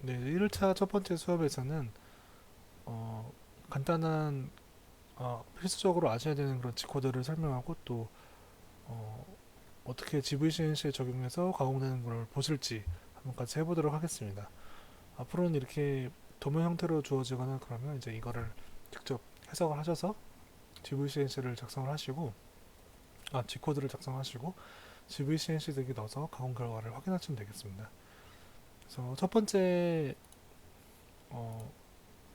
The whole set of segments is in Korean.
네, 1차 첫 번째 수업에서는 어, 간단한 필수적으로 아셔야 되는 그런 G코드를 설명하고 또 어, 어떻게 GVCNC에 적용해서 가공되는 걸 보실지 한번 같이 해보도록 하겠습니다. 앞으로는 이렇게 도면 형태로 주어지거나 그러면 이제 이거를 직접 해석을 하셔서 GVCNC를 작성을 하시고 G코드를 작성하시고 GVCNC 덱에 넣어서 가공 결과를 확인하시면 되겠습니다. 그래서 첫 번째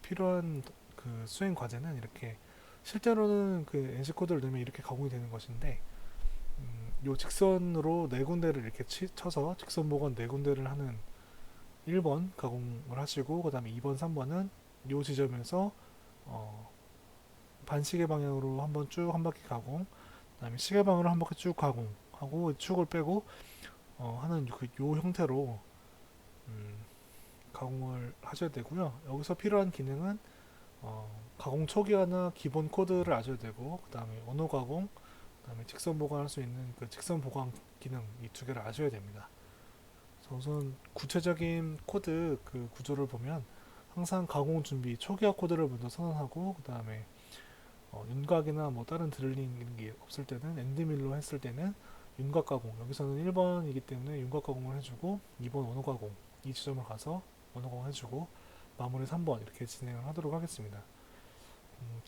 필요한 그 수행 과제는 이렇게 실제로는 그 NC 코드를 넣으면 이렇게 가공이 되는 것인데 요 직선으로 네 군데를 이렇게 쳐서 직선 보건 네 군데를 하는 1번 가공을 하시고 그 다음에 2번, 3번은 요 지점에서 어, 반시계 방향으로 한번 쭉 한 바퀴 가공, 그 다음에 시계 방향으로 한 바퀴 쭉 가공하고 축을 빼고 하는 요 형태로 음, 가공을 하셔야 되고요. 여기서 필요한 기능은 가공 초기화나 기본 코드를 아셔야 되고 그 다음에 언어 가공, 그 다음에 직선 보관할 수 있는 그 직선 보관 기능 이 두 개를 아셔야 됩니다. 그래서 우선 구체적인 코드 그 구조를 보면 항상 가공 준비 초기화 코드를 먼저 선언하고 그 다음에 윤곽이나 뭐 다른 드릴링 이런 게 없을 때는 엔드밀로 했을 때는 윤곽 가공 여기서는 1번이기 때문에 윤곽 가공을 해주고 2번 언어 가공 이 지점을 가서 언어 가공 해주고 마무리 3번 이렇게 진행을 하도록 하겠습니다.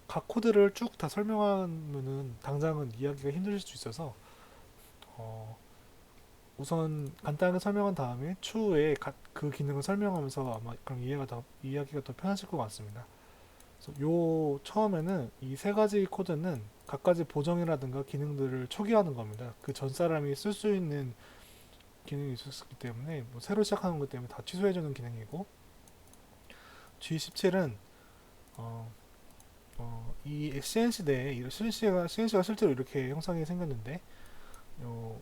각 코드를 쭉 다 설명하면은 당장은 이해하기가 힘드실 수 있어서 어, 우선 간단하게 설명한 다음에 추후에 그 기능을 설명하면서 아마 그럼 이해하기가 더 편하실 것 같습니다. 그래서 요 처음에는 이 세 가지 코드는 각가지 보정이라든가 기능들을 초기화하는 겁니다. 그 전 사람이 쓸 수 있는 기능이 있었기 때문에 뭐 새로 시작하는 것 때문에 다 취소해주는 기능이고 G17은 이 CNC 내에 CNC가 실제로 이렇게 형상이 생겼는데 요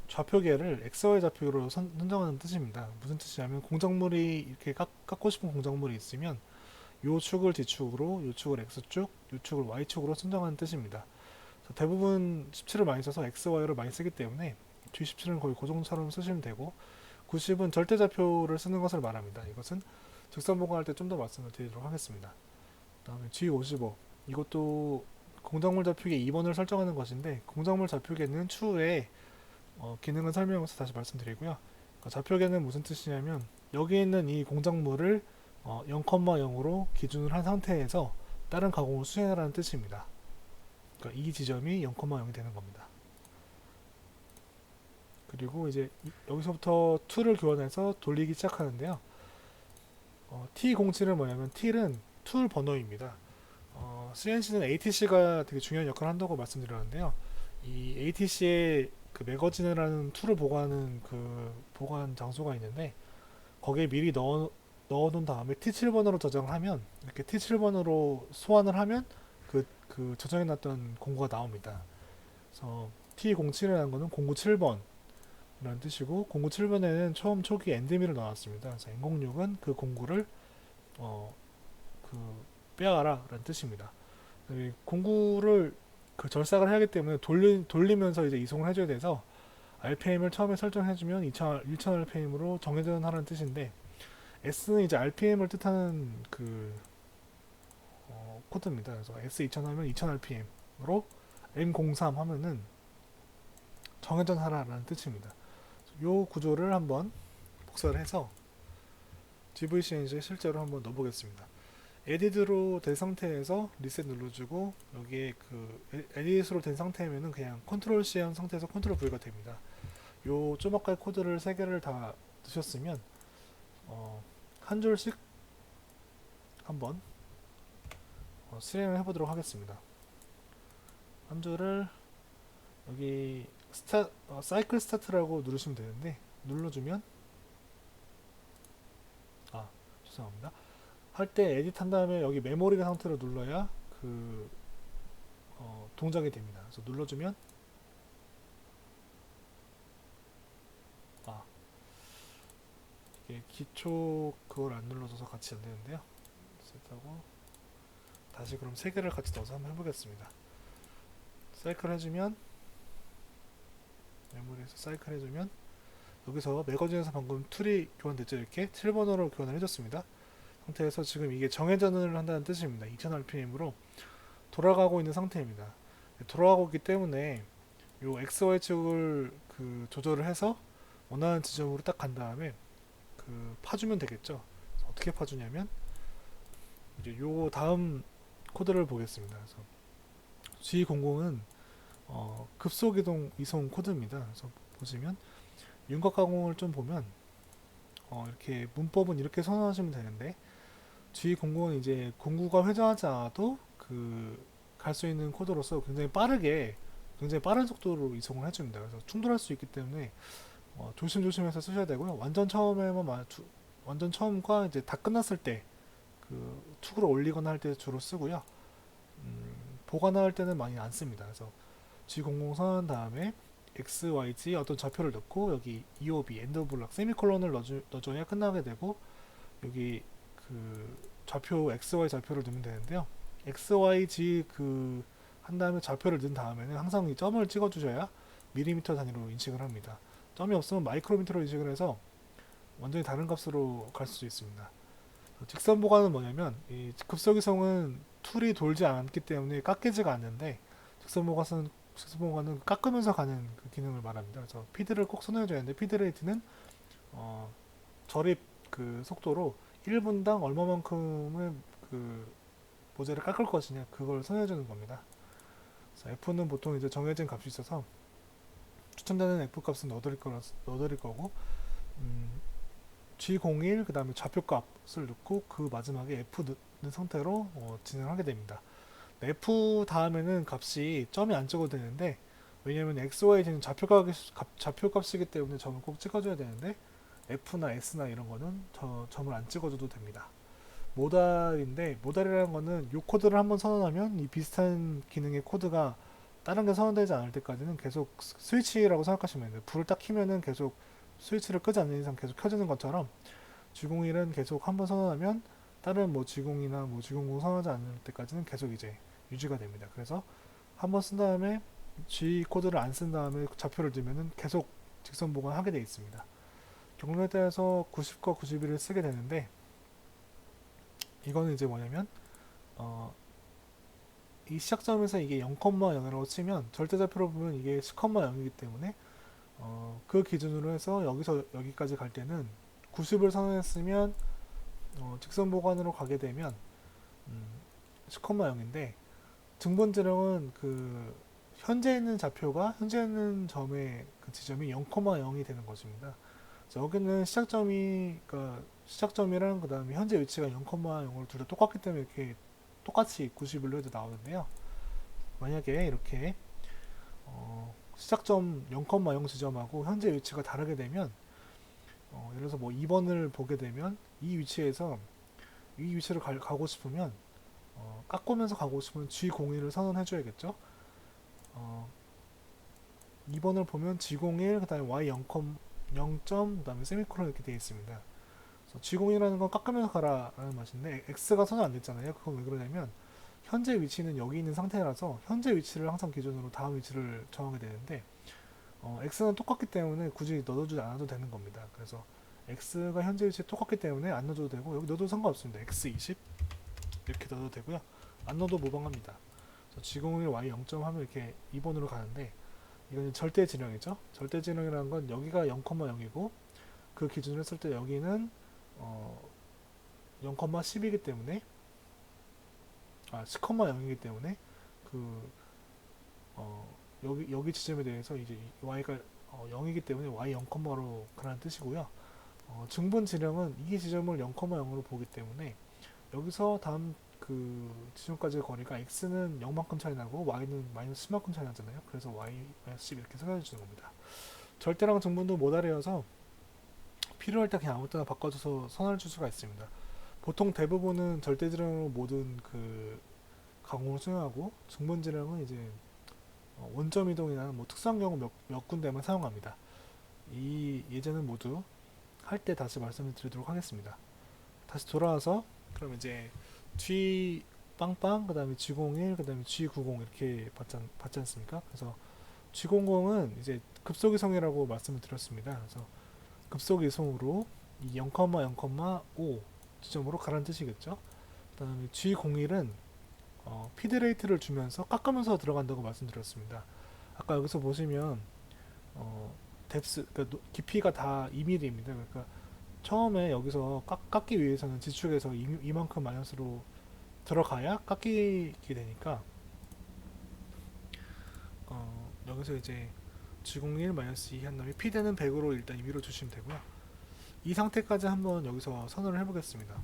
좌표계를 XY 좌표로 선정하는 뜻입니다. 무슨 뜻이냐면 공작물이 이렇게 깎고 싶은 공작물이 있으면 요 축을 D축으로, 요 축을 X축, 요 축을 Y축으로 선정하는 뜻입니다. 대부분 17을 많이 써서 XY를 많이 쓰기 때문에 G17은 거의 고정처럼 쓰시면 되고 90은 절대좌표를 쓰는 것을 말합니다. 이것은 직선 보관할 때 좀 더 말씀을 드리도록 하겠습니다. 다음에 G55 이것도 공작물 좌표계 2번을 설정하는 것인데 공작물 좌표계는 추후에 기능을 설명해서 다시 말씀드리고요. 그러니까 좌표계는 무슨 뜻이냐면 여기 있는 이 공작물을 0,0으로 기준을 한 상태에서 다른 가공을 수행하라는 뜻입니다. 그러니까 이 지점이 0,0이 되는 겁니다. 그리고 이제 여기서부터 툴을 교환해서 돌리기 시작하는데요. T07은 뭐냐면 T는 툴 번호입니다. CNC는 ATC가 되게 중요한 역할을 한다고 말씀드렸는데요. 이 ATC에 그 매거진이라는 툴을 보관하는 그 보관 장소가 있는데 거기에 미리 넣어놓은 다음에 T7번으로 저장을 하면 이렇게 T7번으로 소환을 하면 그 저장해놨던 공구가 나옵니다. 그래서 T07이라는 거는 공구 7번 이라는 뜻이고 공구 7번에는 처음 초기 엔드미를 넣어놨습니다. 그래서 N06은 그 공구를 어, 그 빼앗아라 라는 뜻입니다. 공구를 그 절삭을 해야 하기 때문에 돌리면서 이제 이송을 해줘야 돼서 RPM을 처음에 설정해주면 1000 RPM으로 정해져 하라는 뜻인데 S는 이제 RPM을 뜻하는 그 코드입니다. 그래서 S2000 하면 2000 RPM으로 M03 하면은 정해전 하라라는 뜻입니다. 이 구조를 한번 복사를 해서 GVCNG에 실제로 한번 넣어보겠습니다. 에디트로 된 상태에서 리셋 눌러주고 여기에 그 에디트로 된 상태면은 그냥 컨트롤 C 한 상태에서 컨트롤 V가 됩니다. 요 조막갈 코드를 세 개를 다 넣으셨으면 한 줄씩 한번 실행을 해보도록 하겠습니다. 한 줄을 여기 사이클 스타트라고 누르시면 되는데 눌러주면 아 죄송합니다. 할 때 에디트 한 다음에 여기 메모리 상태로 눌러야 그 동작이 됩니다. 그래서 눌러주면 아 이게 기초 그걸 안 눌러줘서 같이 안 되는데요. 셋하고 다시 그럼 세 개를 같이 넣어서 한번 해보겠습니다. 사이클 해주면 메모리에서 사이클 해주면 여기서 매거진에서 방금 툴이 교환됐죠. 이렇게 7번으로 교환을 해줬습니다. 상태에서 지금 이게 정회전을 한다는 뜻입니다. 2000rpm으로 돌아가고 있는 상태입니다. 돌아가고 있기 때문에 요 XY축을 그 조절을 해서 원하는 지점으로 딱 간 다음에 그 파주면 되겠죠. 어떻게 파주냐면 이제 요 다음 코드를 보겠습니다. 그래서 G00은 급속 이송 코드입니다. 그래서 보시면 윤곽 가공을 좀 보면 이렇게 문법은 이렇게 선언하시면 되는데 G00은 이제 공구가 회전하지 않아도 그 갈 수 있는 코드로서 굉장히 빠른 속도로 이송을 해줍니다. 그래서 충돌할 수 있기 때문에 조심조심해서 쓰셔야 되고요. 완전 처음과 이제 다 끝났을 때 그 툭으로 올리거나 할 때 주로 쓰고요. 보관할 때는 많이 안 씁니다. 그래서 G00 선언한 다음에 X, Y, Z 어떤 좌표를 넣고 여기 EOB, 엔드 오브 블락, 세미콜론을 넣어줘야 끝나게 되고 여기 그 좌표 X, Y 좌표를 넣으면 되는데요. X, Y, Z 그 한 다음에 좌표를 넣은 다음에는 항상 이 점을 찍어주셔야 밀리미터 단위로 인식을 합니다. 점이 없으면 마이크로미터로 인식을 해서 완전히 다른 값으로 갈 수도 있습니다. 직선 보관은 뭐냐면 이 급속이성은 툴이 돌지 않기 때문에 깎이지가 않는데 직선 보관은 깎으면서 가는 그 기능을 말합니다. 그래서 피드를 꼭 선호해줘야 하는데 피드 레이트는 절입 그 속도로 1분당 얼마만큼의 그 모재를 깎을 것이냐 그걸 선호해주는 겁니다. 그래서 F는 보통 이제 정해진 값이 있어서 추천되는 F 값은 넣어드릴 거고 G01 그 다음에 좌표 값을 넣고 그 마지막에 F 넣는 상태로 진행하게 됩니다. F 다음에는 값이 점이 안 찍어도 되는데 왜냐면 XYZ는 좌표 값이기 때문에 점을 꼭 찍어줘야 되는데 F나 S나 이런 거는 점을 안 찍어줘도 됩니다. 모달이라는 거는 이 코드를 한번 선언하면 이 비슷한 기능의 코드가 다른 게 선언되지 않을 때까지는 계속 스위치라고 생각하시면 돼요. 불을 딱 켜면은 계속 스위치를 끄지 않는 이상 계속 켜지는 것처럼 G01은 계속 한번 선언하면 다른 뭐 G0이나 뭐 G00 선언하지 않을 때까지는 계속 이제 유지가 됩니다. 그래서 한번 쓴 다음에 G 코드를 안 쓴 다음에 좌표를 두면은 계속 직선 보관하게 되어 있습니다. 경로에 따라서 90과 91을 쓰게 되는데 이거는 이제 뭐냐면 이 시작점에서 이게 0,0이라고 치면 절대좌표로 보면 이게 10,0이기 때문에 그 기준으로 해서 여기서 여기까지 갈 때는 90을 선언했으면 직선 보관으로 가게 되면 10,0인데 등본지령은 그 현재 있는 점의 그 지점이 0,0이 되는 것입니다. 여기는 시작점이랑 그 다음에 현재 위치가 0,0로 둘 다 똑같기 때문에 이렇게 똑같이 91로 해도 나오는데요. 만약에 이렇게 시작점 0,0 지점하고 현재 위치가 다르게 되면 예를 들어서 뭐 2번을 보게 되면 이 위치를 가고 싶으면 깎으면서 가고 싶으면 G01을 선언해 줘야겠죠. 2번을 보면 G01 그 다음에 Y 0점 그 다음에 세미콜론 이렇게 되어 있습니다. G01이라는 건 깎으면서 가라라는 맛인데 X가 선언 안 됐잖아요. 그건 왜 그러냐면 현재 위치는 여기 있는 상태라서 현재 위치를 항상 기준으로 다음 위치를 정하게 되는데 X는 똑같기 때문에 굳이 넣어주지 않아도 되는 겁니다. 그래서 X가 현재 위치 똑같기 때문에 안 넣어도 되고 여기 넣어도 상관없습니다. X20 이렇게 넣어도 되고요. 안 넣어도 무방합니다. G01 Y 0점 하면 이렇게 2번으로 가는데 이건 절대 진영이죠. 절대 진영이라는 건 여기가 0,0이고 그 기준으로 했을 때 여기는 0,10이기 때문에 10,0이기 때문에 그 여기 지점에 대해서 이제 y가 0이기 때문에 y 0,로 가라는 뜻이고요. 증분 지령은 이 지점을 0,0으로 보기 때문에 여기서 다음 그 지점까지의 거리가 x는 0만큼 차이 나고 y는 마이너스 10만큼 차이 나잖아요. 그래서 y-10 이렇게 생각해 주는 겁니다. 절대랑 증분도 모달이어서 필요할 때 그냥 아무 때나 바꿔줘서 선언을 줄 수가 있습니다. 보통 대부분은 절대지령으로 모든 그 가공을 수행하고 증분지령은 이제 원점 이동이나 뭐 특수한 경우 몇 군데만 사용합니다. 이 예제는 모두 할 때 다시 말씀을 드리도록 하겠습니다. 다시 돌아와서 그럼 이제 G 빵빵 그 다음에 G01 그 다음에 G90 이렇게 받지 않습니까? 그래서 G00은 이제 급속이성이라고 말씀을 드렸습니다. 그래서 급속 이송으로 이 0,0,5 지점으로 가라는 뜻이겠죠. 그 다음에 G01은 피드레이트를 주면서 깎으면서 들어간다고 말씀드렸습니다. 아까 여기서 보시면 뎁스, 그러니까 깊이가 다 2mm입니다. 그러니까 처음에 여기서 깎기 위해서는 지축에서 이만큼 마이너스로 들어가야 깎이게 되니까 여기서 이제 G01-2 한 다음에 P대는 100으로 일단 임의로 주시면 되고요. 이 상태까지 한번 여기서 선언을 해보겠습니다.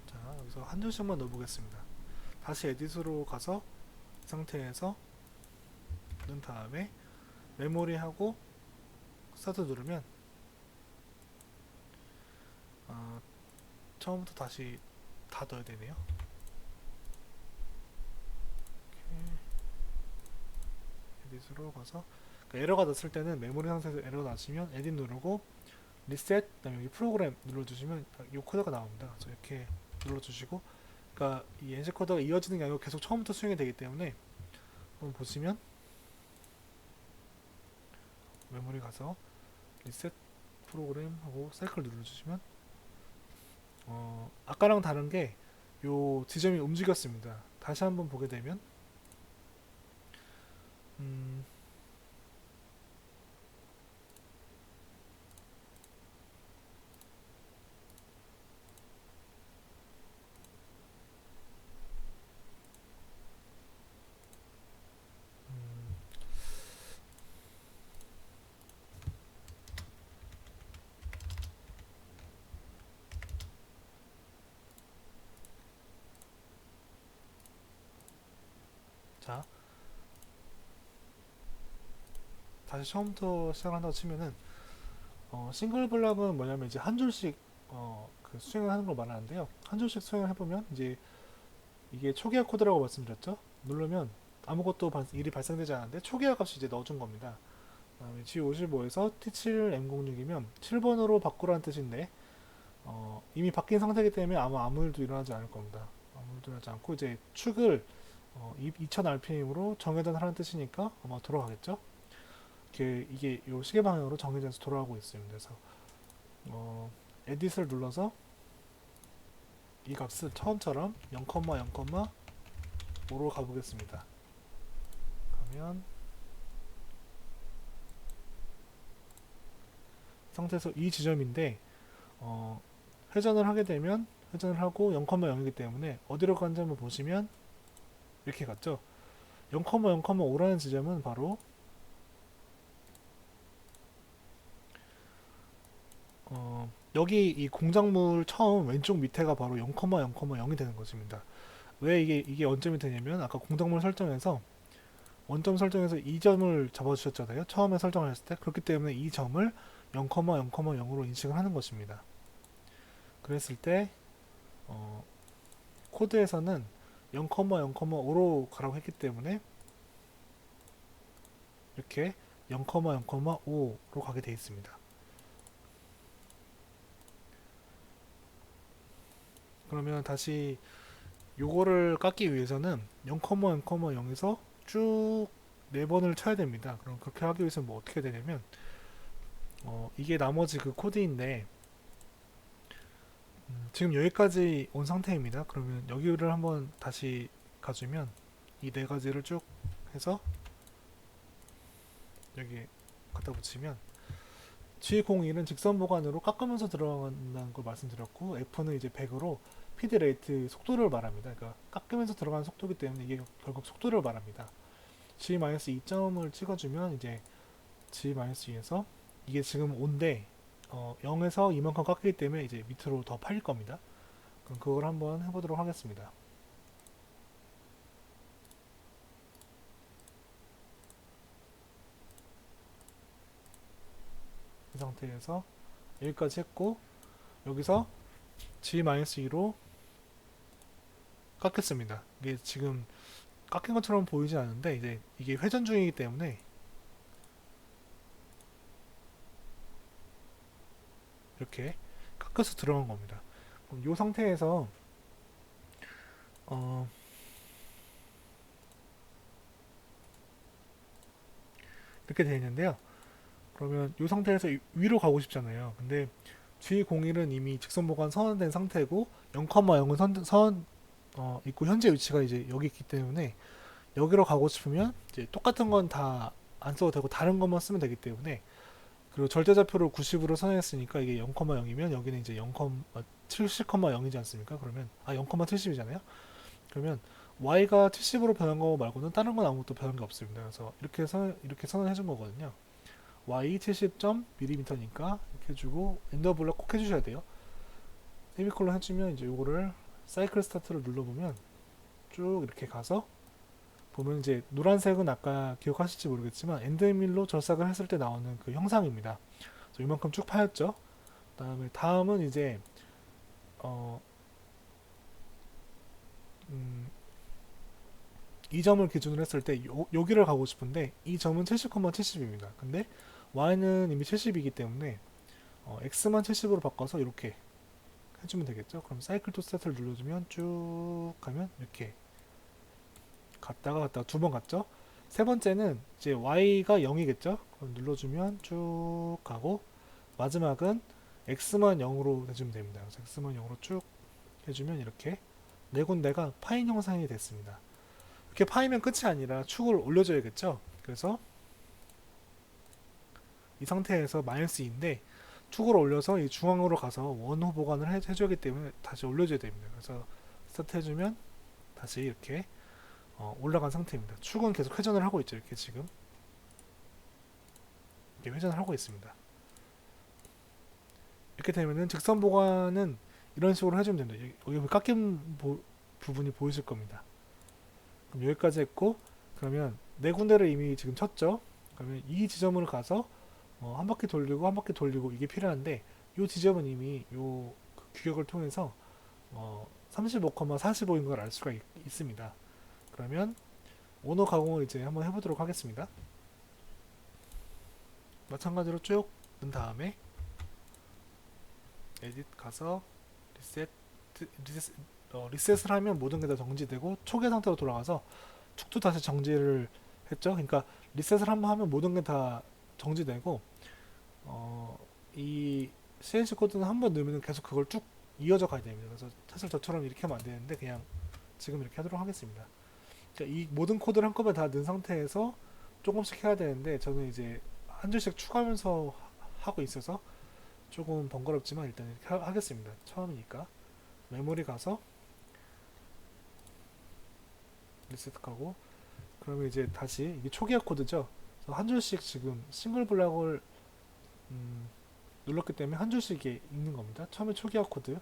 자, 여기서 한 줄씩만 넣어보겠습니다. 다시 에딧으로 가서 이 상태에서 넣은 다음에 메모리하고 스타트 누르면 처음부터 다시 다 넣어야 되네요. 에딧으로 가서 에러가 났을 때는 메모리 상태에서 에러 나시면 에딧 누르고 리셋, 그다음에 여기 프로그램 눌러주시면 이 코드가 나옵니다. 그래서 이렇게 눌러주시고, 그러니까 이 엔시 코드가 이어지는 게 아니고 계속 처음부터 수행이 되기 때문에 한번 보시면 메모리 가서 리셋 프로그램 하고 사이클 눌러주시면 아까랑 다른 게 요 지점이 움직였습니다. 다시 한번 보게 되면 음, 음, 자 다시 처음부터 시작한다고 치면은 싱글 블락은 뭐냐면 이제 한 줄씩 그 수행을 하는 걸 말하는데요. 한 줄씩 수행을 해보면 이제 이게 초기화 코드라고 말씀드렸죠. 누르면 아무것도 일이 발생되지 않았는데 초기화 값이 이제 넣어준 겁니다. 그다음에 G55에서 T7M06이면 7번으로 바꾸라는 뜻인데 이미 바뀐 상태이기 때문에 아마 아무 일도 일어나지 않을 겁니다. 아무 일도 일어나지 않고 이제 축을 2000rpm으로 정회전 하라는 뜻이니까 아마 돌아가겠죠. 이게 요 시계 방향으로 정회전해서 돌아가고 있습니다. 그래서 에딧을 눌러서 이 값을 처음처럼 0,0,5로 가보겠습니다. 그러면 상태에서 이 지점인데 회전을 하게 되면 회전을 하고 0,0이기 때문에 어디로 가는지 한번 보시면 이렇게 갔죠. 0,0,5라는 지점은 바로 여기 이 공작물 처음 왼쪽 밑에가 바로 0,0,0이 되는 것입니다. 왜 이게 원점이 되냐면 아까 공작물 설정에서 원점 설정에서 이 점을 잡아주셨잖아요. 처음에 설정을 했을 때. 그렇기 때문에 이 점을 0,0,0으로 인식을 하는 것입니다. 그랬을 때 코드에서는 0,0,5로 가라고 했기 때문에 이렇게 0,0,5로 가게 되어 있습니다. 그러면 다시 요거를 깎기 위해서는 0,0,0에서 쭉 4번을 쳐야 됩니다. 그럼 그렇게 하기 위해서는 뭐 어떻게 되냐면 이게 나머지 그 코드인데 지금 여기까지 온 상태입니다. 그러면 여기를 한번 다시 가주면 이 4가지를 쭉 해서 여기 갖다 붙이면 G01은 직선 보관으로 깎으면서 들어간다는 걸 말씀드렸고 F는 이제 100으로 피드 레이트 속도를 말합니다. 그러니까 깎으면서 들어가는 속도이기 때문에 이게 결국 속도를 말합니다. G-2점을 찍어주면 이제 G-2에서 이게 지금 5인데 0에서 이만큼 깎이기 때문에 이제 밑으로 더 팔릴 겁니다. 그럼 그걸 한번 해보도록 하겠습니다. 이 상태에서 여기까지 했고 여기서 G-2로 깎였습니다. 이게 지금 깎인 것처럼 보이지 않는데 이제 이게 회전 중이기 때문에 이렇게 깎여서 들어간 겁니다. 그럼 이 상태에서 이렇게 되어 있는데요. 그러면 이 상태에서 위로 가고 싶잖아요. 근데 G01은 이미 직선 보관 선언된 상태고 0,0은 있고 현재 위치가 이제 여기 있기 때문에 여기로 가고 싶으면 이제 똑같은 건 다 안 써도 되고 다른 것만 쓰면 되기 때문에, 그리고 절대좌표를 90으로 선언했으니까 이게 0,0이면 여기는 이제 70,0이지 않습니까? 그러면 0,70이잖아요. 그러면 y가 70으로 변한 거 말고는 다른 건 아무것도 변한 게 없습니다. 그래서 이렇게 선언해 준 거거든요. y 70.mm니까 이렇게 해주고 엔더 블럭 꼭 해주셔야 돼요. 세미콜론 해주면 이제 요거를 사이클 스타트를 눌러보면 쭉 이렇게 가서 보면 이제 노란색은 아까 기억하실지 모르겠지만 엔드밀로 절삭을 했을 때 나오는 그 형상입니다. 그래서 이만큼 쭉 파였죠. 다음은 이제 어, 이 점을 기준으로 했을 때 여기를 가고 싶은데 이 점은 70,70입니다. 근데 y는 이미 70이기 때문에 x만 70으로 바꿔서 이렇게 해주면 되겠죠. 그럼 사이클 투 스타트를 눌러주면 쭉 가면 이렇게 갔다가 두 번 갔죠. 세 번째는 이제 y가 0이겠죠. 그럼 눌러주면 쭉 가고 마지막은 x만 0으로 해주면 됩니다. 그래서 x만 0으로 쭉 해주면 이렇게 네 군데가 파인 형상이 됐습니다. 이렇게 파이면 끝이 아니라 축을 올려줘야겠죠. 그래서 이 상태에서 -2인데 축을 올려서 이 중앙으로 가서 원호 보관을 해주기 때문에 다시 올려줘야 됩니다. 그래서 스타트 해주면 다시 이렇게 올라간 상태입니다. 축은 계속 회전을 하고 있죠. 이렇게 지금 이렇게 회전을 하고 있습니다. 이렇게 되면은 직선 보관은 이런 식으로 해주면 됩니다. 여기 깎인 부분이 보이실 겁니다. 그럼 여기까지 했고, 그러면 네 군데를 이미 지금 쳤죠. 그러면 이 지점을 가서 한 바퀴 돌리고 한 바퀴 돌리고 이게 필요한데, 이 지점은 이미 요 규격을 통해서 35,45인 걸 알 수가 있습니다. 그러면 오너 가공을 이제 한번 해보도록 하겠습니다. 마찬가지로 쭉 넣은 다음에 에딧 가서 리셋을 하면 모든 게 다 정지되고 초기 상태로 돌아가서 축도 다시 정지를 했죠. 그러니까 리셋을 한번 하면 모든 게 다 정지되고 이 CNC 코드는 한번 넣으면 계속 그걸 쭉 이어져 가야 됩니다. 그래서 사실 저처럼 이렇게 하면 안 되는데 그냥 지금 이렇게 하도록 하겠습니다. 그러니까 이 모든 코드를 한꺼번에 다 넣은 상태에서 조금씩 해야 되는데 저는 이제 한 줄씩 추가하면서 하고 있어서 조금 번거롭지만 일단 이렇게 하겠습니다. 처음이니까 메모리 가서 리셋하고, 그러면 이제 다시 이게 초기화 코드죠. 그래서 한 줄씩 지금 싱글 블락을 눌렀기 때문에 한 줄씩 이게 읽는 겁니다. 처음에 초기화 코드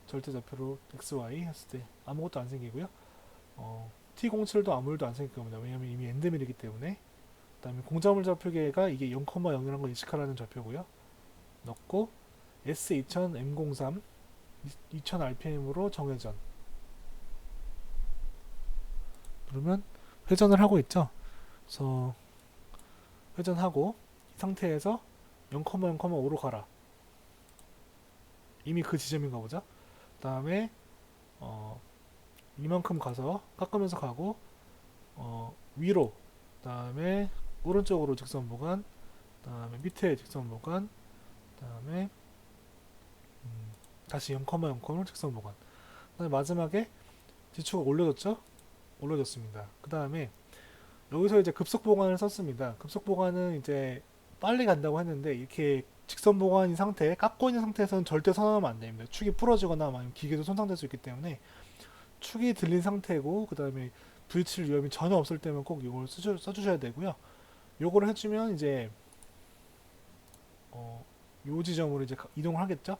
절대좌표로 XY 했을 때 아무것도 안 생기고요. T07도 아무 일도 안 생길 겁니다. 왜냐하면 이미 엔드밀이기 때문에. 그 다음에 공자물 좌표계가 이게 0,0이라는 걸 인식하라는 좌표고요. 넣고 S2000 M03 2000rpm으로 정회전 누르면 회전을 하고 있죠. 그래서 회전하고 이 상태에서 0,0,5로 가라. 이미 그 지점인가 보죠. 그 다음에 이만큼 가서 깎으면서 가고 위로, 그 다음에 오른쪽으로 직선 보관, 그 다음에 밑에 직선 보관, 그 다음에 다시 0,0로 직선 보관. 그 다음에 마지막에 지축을 올려줬죠. 올려줬습니다. 그 다음에 여기서 이제 급속 보관을 썼습니다. 급속 보관은 이제 빨리 간다고 했는데 이렇게 직선 보관인 상태, 깎고 있는 상태에서는 절대 선언하면 안 됩니다. 축이 부러지거나 아니면 기계도 손상될 수 있기 때문에 축이 들린 상태고, 그 다음에 부딪힐 위험이 전혀 없을 때면 꼭 이걸 써주셔야 되고요. 요거를 해주면 이제 요 지점으로 이제 이동을 하겠죠.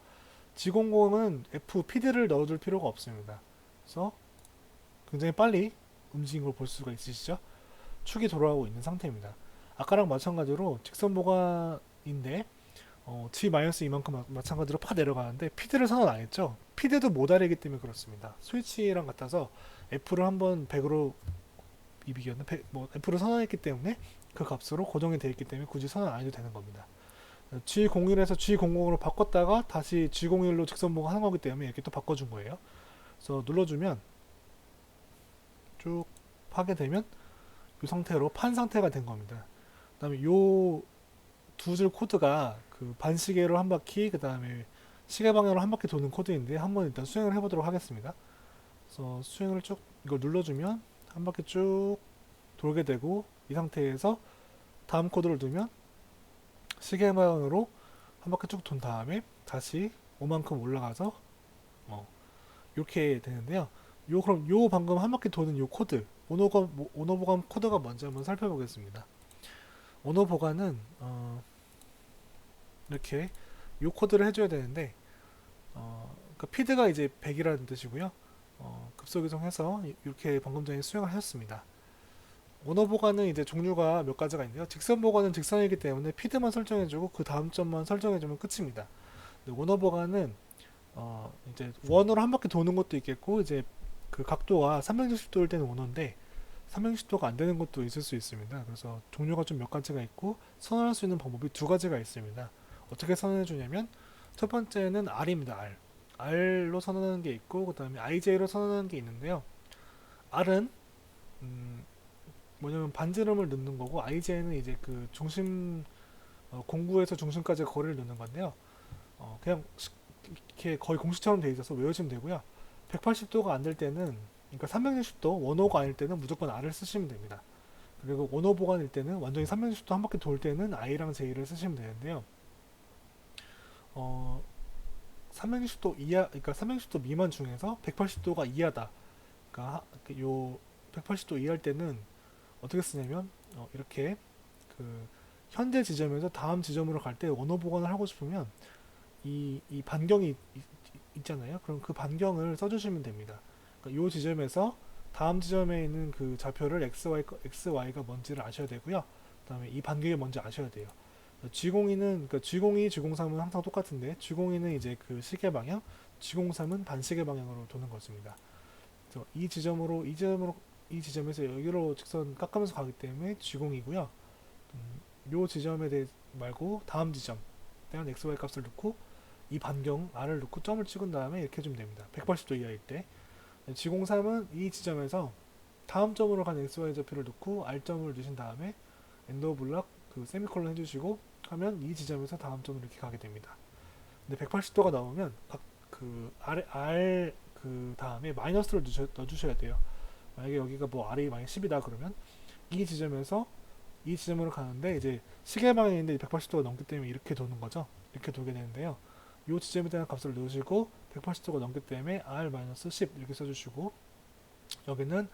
G00은 F PD를 넣어줄 필요가 없습니다. 그래서 굉장히 빨리 움직인 걸 볼 수가 있으시죠. 축이 돌아가고 있는 상태입니다. 아까랑 마찬가지로 직선 보관인데 G- 이만큼 마찬가지로 파 내려가는데 피드를 선언 안 했죠. 피드도 모달이기 때문에 그렇습니다. 스위치랑 같아서 F를 한번 100으로 이비기였나? F를 선언했기 때문에 그 값으로 고정이 되어 있기 때문에 굳이 선언 안 해도 되는 겁니다. G01에서 G00으로 바꿨다가 다시 G01로 직선 보관하는 거기 때문에 이렇게 또 바꿔준 거예요. 그래서 눌러주면 쭉 파게 되면 이 상태로 판 상태가 된 겁니다. 그다음에 요 두 줄 코드가 그 반시계로 한 바퀴, 그다음에 시계 방향으로 한 바퀴 도는 코드인데 한번 일단 수행을 해보도록 하겠습니다. 그래서 수행을 쭉 이걸 눌러주면 한 바퀴 쭉 돌게 되고, 이 상태에서 다음 코드를 두면 시계 방향으로 한 바퀴 쭉 돈 다음에 다시 5만큼 올라가서 어, 이렇게 되는데요. 그럼 방금 한 바퀴 도는 요 코드, 오너 보관 코드가 뭔지 한번 살펴보겠습니다. 오너 보관은 이렇게 요 코드를 해줘야 되는데, 그러니까 피드가 이제 100이라는 뜻이고요. 급속이동해서 이렇게 방금 전에 수행을 하셨습니다. 오너 보관은 이제 종류가 몇 가지가 있는데요. 직선 보관은 직선이기 때문에 피드만 설정해주고 그 다음 점만 설정해주면 끝입니다. 오너 보관은 이제 원으로 한 바퀴 도는 것도 있겠고, 이제 그 각도가 360도일 때는 오너인데 360도가 안 되는 것도 있을 수 있습니다. 그래서 종류가 좀 몇 가지가 있고 선언할 수 있는 방법이 두 가지가 있습니다. 어떻게 선언해 주냐면, 첫 번째는 R입니다. R. R로 선언하는 게 있고, 그 다음에 IJ로 선언하는 게 있는데요. R은 뭐냐면 반지름을 넣는 거고, IJ는 이제 그 중심, 공구에서 중심까지 거리를 넣는 건데요. 그냥 이렇게 거의 공식처럼 되어 있어서 외우시면 되고요. 180도가 안 될 때는, 그러니까 360도 원호가 아닐 때는 무조건 R을 쓰시면 됩니다. 그리고 원호 보관일 때는 완전히 360도 한 바퀴 돌 때는 I랑 J를 쓰시면 되는데요. 어, 360도 이하, 그러니까 360도 미만 중에서 180도가 이하다. 그러니까 요 180도 이하일 때는 어떻게 쓰냐면, 이렇게 그 현재 지점에서 다음 지점으로 갈 때 원호 보관을 하고 싶으면 이 반경이 있잖아요. 그럼 그 반경을 써주시면 됩니다. 그러니까 이 지점에서 다음 지점에 있는 그 좌표를 XY가 뭔지를 아셔야 되고요. 그다음에 이 반경이 뭔지 아셔야 돼요. G02는, 그러니까 G02, G03은 항상 똑같은데, G02는 이제 그 시계 방향, G03은 반시계 방향으로 도는 것입니다. 그래서 이 지점에서 여기로 직선 깎으면서 가기 때문에 G02고요. 요 지점에 대해 말고 다음 지점 대한 XY 값을 넣고 이 반경 R을 넣고 점을 찍은 다음에 이렇게 해주면 됩니다. 180도 이하일 때. G03은 이 지점에서 다음 점으로 가는 XY 좌표를 넣고 R점을 넣으신 다음에 엔더 블락 그 세미콜론 해주시고 하면 이 지점에서 다음 점으로 이렇게 가게 됩니다. 근데 180도가 나오면 그 R 그 다음에 마이너스를 넣어주셔야 돼요. 만약에 여기가 뭐 R이 마이너스 10이다 그러면 이 지점에서 이 지점으로 가는데, 이제 시계 방향인데 180도가 넘기 때문에 이렇게 도는 거죠. 이렇게 돌게 되는데요. 이 지점에 대한 값을 넣으시고 180도가 넘기 때문에 R-10 이렇게 써주시고, 여기는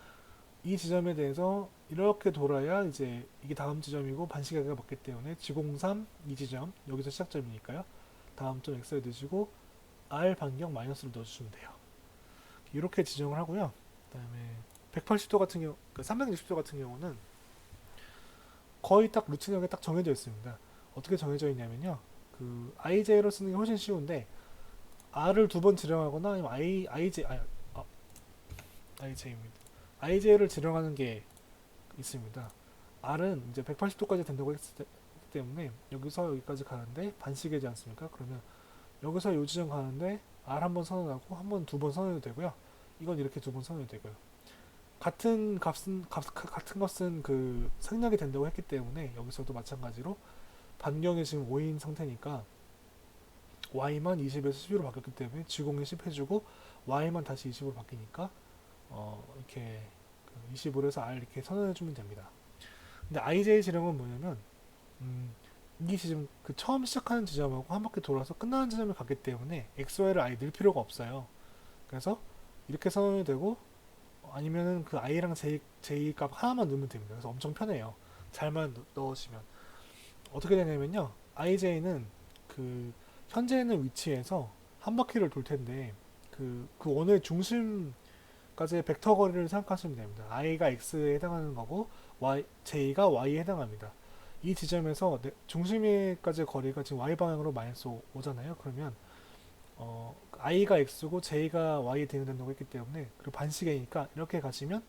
이 지점에 대해서 이렇게 돌아야 이제 이게 다음 지점이고 반시계가 맞기 때문에 G03 이 지점 여기서 시작점이니까요. 다음 점 X에 넣으시고 R 반경 마이너스를 넣어주시면 돼요. 이렇게 지정을 하고요. 그다음에 180도 같은 경우, 360도 같은 경우는 거의 딱 루틴하게 딱 정해져 있습니다. 어떻게 정해져 있냐면요. 그 IJ로 쓰는 게 훨씬 쉬운데, R을 두 번 지정하거나 아니면 IJ입니다. IJ를 지정하는 게 있습니다. R은 이제 180도까지 된다고 했기 때문에 여기서 여기까지 가는데 반시계지 않습니까? 그러면 여기서 이 지점 가는데 R 한 번 선언하고 한 번 두 번 선언해도 되고요. 이건 이렇게 두 번 선언해도 되고요. 같은 값은 그 생략이 된다고 했기 때문에 여기서도 마찬가지로 반경이 지금 5인 상태니까 y만 20에서 12로 바뀌었기 때문에 G01 10 해주고 y만 다시 20으로 바뀌니까 이렇게 25에서 R 이렇게 선언해주면 됩니다. 근데 IJ 지령은 뭐냐면, 이 지점 그 처음 시작하는 지점하고 한 바퀴 돌아서 끝나는 지점에 갔기 때문에 XY를 아예 넣을 필요가 없어요. 그래서 이렇게 선언이 되고, 아니면은 그 i랑 j 값 하나만 넣으면 됩니다. 그래서 엄청 편해요. 잘만 넣으시면. 어떻게 되냐면요. ij는 그 현재 있는 위치에서 한 바퀴를 돌 텐데, 그 원의 중심까지의 벡터 거리를 생각하시면 됩니다. i가 x에 해당하는 거고 j가 y에 해당합니다. 이 지점에서 중심에까지의 거리가 지금 y 방향으로 마이너스 5잖아요. 그러면 i가 x고 j가 y에 대응된다고 했기 때문에, 그리고 반시계니까 이렇게 가시면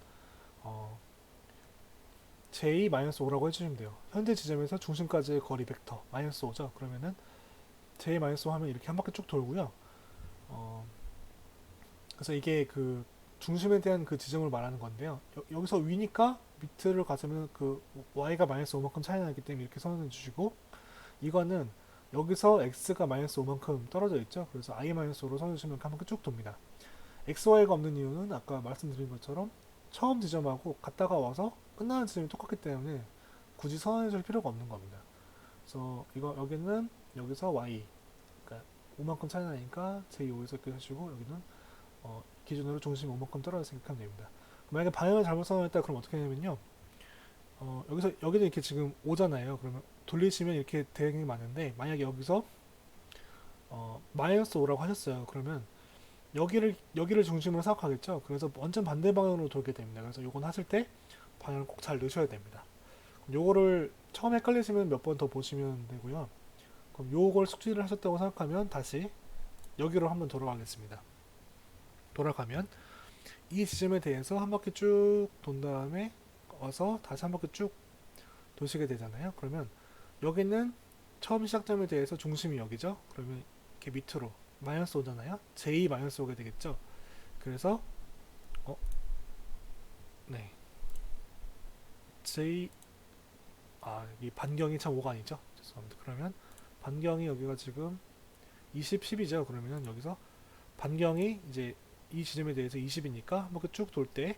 j-5라고 해주시면 돼요. 현재 지점에서 중심까지의 거리 벡터 마이너스 5죠. 그러면은 j-5 하면 이렇게 한 바퀴 쭉 돌고요. 그래서 이게 그 중심에 대한 그 지점을 말하는 건데요. 여기서 위니까 밑을 가서면 그 y가 마이너스 5만큼 차이 나기 때문에 이렇게 선언해 주시고, 이거는 여기서 x가 마이너스 5만큼 떨어져 있죠. 그래서 i 마이너스 5로 선언해 주시면 한 바퀴 쭉 돕니다. x, y가 없는 이유는 아까 말씀드린 것처럼 처음 지점하고 갔다가 와서 끝나는 지점이 똑같기 때문에 굳이 선언해 줄 필요가 없는 겁니다. 그래서 이거 여기는 여기서 y, 그러니까 5만큼 차이 나니까 제2호에서 이렇게 하시고, 여기는 기준으로 중심이 5만큼 떨어져 생각하면 됩니다. 만약에 방향을 잘못 선언했다 그럼 어떻게 하냐면요, 여기서 여기는 이렇게 지금 오잖아요. 그러면 돌리시면 이렇게 대응이 많은데, 만약에 여기서 마이너스 5라고 하셨어요. 그러면 여기를 중심으로 생각하겠죠. 그래서 완전 반대 방향으로 돌게 됩니다. 그래서 요건 하실 때 방향을 꼭 잘 넣으셔야 됩니다. 요거를 처음 헷갈리시면 몇 번 더 보시면 되고요. 그럼 요걸 숙지를 하셨다고 생각하면 다시 여기로 한번 돌아가겠습니다. 돌아가면 이 지점에 대해서 한 바퀴 쭉 돈 다음에 와서 다시 한 바퀴 쭉 도시게 되잖아요. 그러면 여기는 처음 시작점에 대해서 중심이 여기죠. 그러면 이렇게 밑으로 마이너스 5잖아요. j 마이너스 5가 되겠죠. 그래서 네, j 이 반경이 참 5가 아니죠. 죄송합니다. 그러면 반경이 여기가 지금 20, 10이죠. 그러면 여기서 반경이 이제 이 지점에 대해서 20이니까 한 바퀴 쭉 돌 때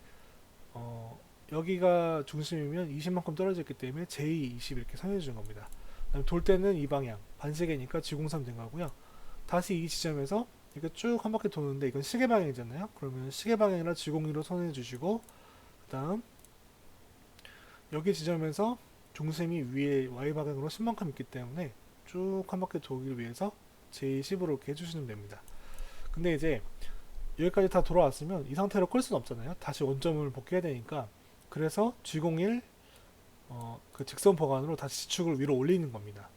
여기가 중심이면 20만큼 떨어져 있기 때문에 j 20 이렇게 선해 주는 겁니다. 돌 때는 이 방향 반시계니까 G03 된 거고요. 다시 이 지점에서 이렇게 쭉 한 바퀴 도는데 이건 시계 방향이잖아요. 그러면 시계 방향이라 G02로 선해 주시고, 그 다음 여기 지점에서 중심이 위에 y 방향으로 10만큼 있기 때문에 쭉 한 바퀴 돌기 위해서 J10으로 이렇게 해주시면 됩니다. 근데 이제 여기까지 다 돌아왔으면 이 상태로 끌 수는 없잖아요. 다시 원점을 복귀해야 되니까, 그래서 G01 그 직선 보관으로 다시 지축을 위로 올리는 겁니다.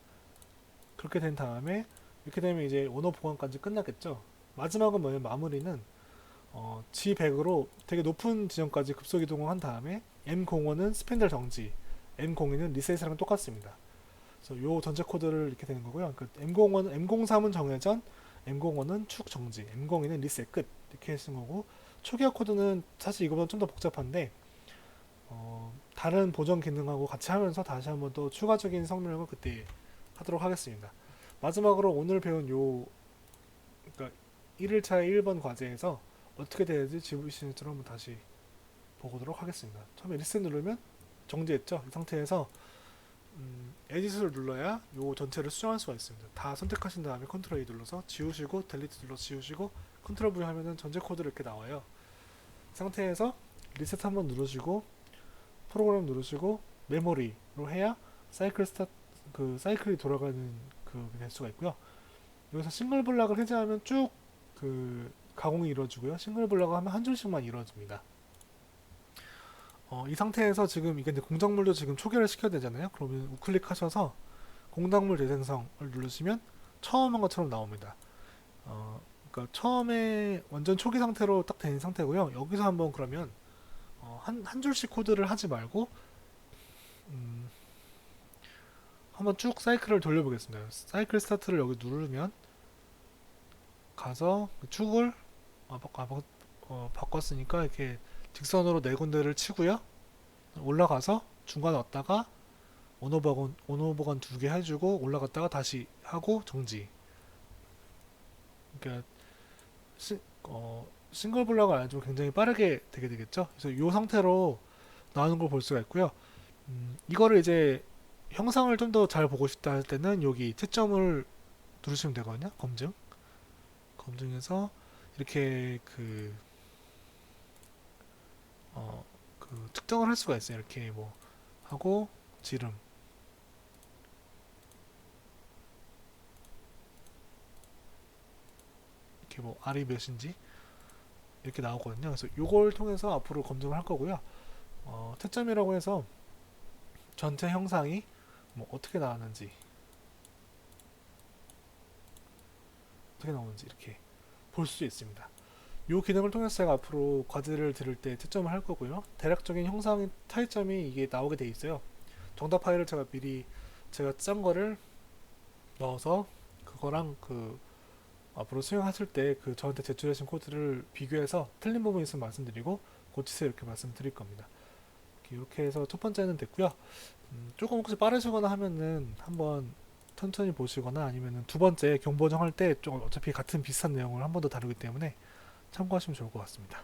그렇게 된 다음에 이렇게 되면 이제 원호 보관까지 끝났겠죠. 마지막은 뭐냐면 마무리는 G100으로 되게 높은 지점까지 급속 이동을 한 다음에 M01은 스팬들 정지, M02는 리셋이랑 똑같습니다. 그래서 요 전체 코드를 이렇게 되는 거고요. 그 M03은 정회전, M01은 축 정지, M02는 리셋 끝 이렇게 쓰는 거고, 초기화 코드는 사실 이거보다 좀 더 복잡한데 다른 보정 기능하고 같이 하면서 다시 한번 또 추가적인 성능을 그때 하도록 하겠습니다. 마지막으로 오늘 배운 그러니까 1일차의 1번 과제에서 어떻게 돼야지 GVC처럼 한번 다시 보도록 하겠습니다. 처음에 리셋 누르면 정지했죠. 이 상태에서 에디트를 눌러야 요 전체를 수정할 수가 있습니다. 다 선택하신 다음에 컨트롤 A 눌러서 지우시고, 델리트 눌러서 지우시고, 컨트롤 V 하면은 전체 코드를 이렇게 나와요. 이 상태에서 리셋 한번 누르시고, 프로그램 누르시고, 메모리로 해야 사이클이 돌아가는 될 수가 있고요. 여기서 싱글 블락을 해제하면 쭉 가공이 이루어지고요. 싱글 블락을 하면 한 줄씩만 이루어집니다. 이 상태에서 지금 이게 공작물도 지금 초기화를 시켜야 되잖아요. 그러면 우클릭 하셔서 공작물 재생성을 누르시면 처음 한 것처럼 나옵니다. 그러니까 처음에 완전 초기 상태로 딱 된 상태고요. 여기서 한번 그러면 한 줄씩 코드를 하지 말고 한번 쭉 사이클을 돌려보겠습니다. 사이클 스타트를 여기 누르면 가서 축을 바꿨으니까 이렇게 직선으로 네 군데를 치고요. 올라가서 중간에 왔다가 원오버건 두 개 해주고 올라갔다가 다시 하고 정지. 그러니까 싱글 블락을 안 해주면 굉장히 빠르게 되게 되겠죠. 그래서 이 상태로 나오는 걸 볼 수가 있고요. 이거를 이제 형상을 좀 더 잘 보고 싶다 할 때는 여기 채점을 누르시면 되거든요. 검증해서 이렇게 특정을 할 수가 있어요. 이렇게 뭐 하고 지름 이렇게 뭐 R이 몇인지 이렇게 나오거든요. 그래서 이걸 통해서 앞으로 검증을 할 거고요. 채점이라고 해서 전체 형상이 뭐 어떻게 나왔는지 이렇게 볼 수 있습니다. 이 기능을 통해서 제가 앞으로 과제를 들을 때 채점을 할 거고요. 대략적인 형상 차이점이 이게 나오게 돼 있어요. 정답 파일을 제가 미리 제가 짠 거를 넣어서 그거랑 앞으로 수행하실 때 저한테 제출하신 코드를 비교해서 틀린 부분이 있으면 말씀드리고 고치세요 이렇게 말씀드릴 겁니다. 이렇게 해서 첫 번째는 됐고요. 조금 혹시 빠르시거나 하면은 한번 천천히 보시거나 아니면은 두 번째 경보정 할 때 좀 어차피 같은 비슷한 내용을 한 번 더 다루기 때문에 참고하시면 좋을 것 같습니다.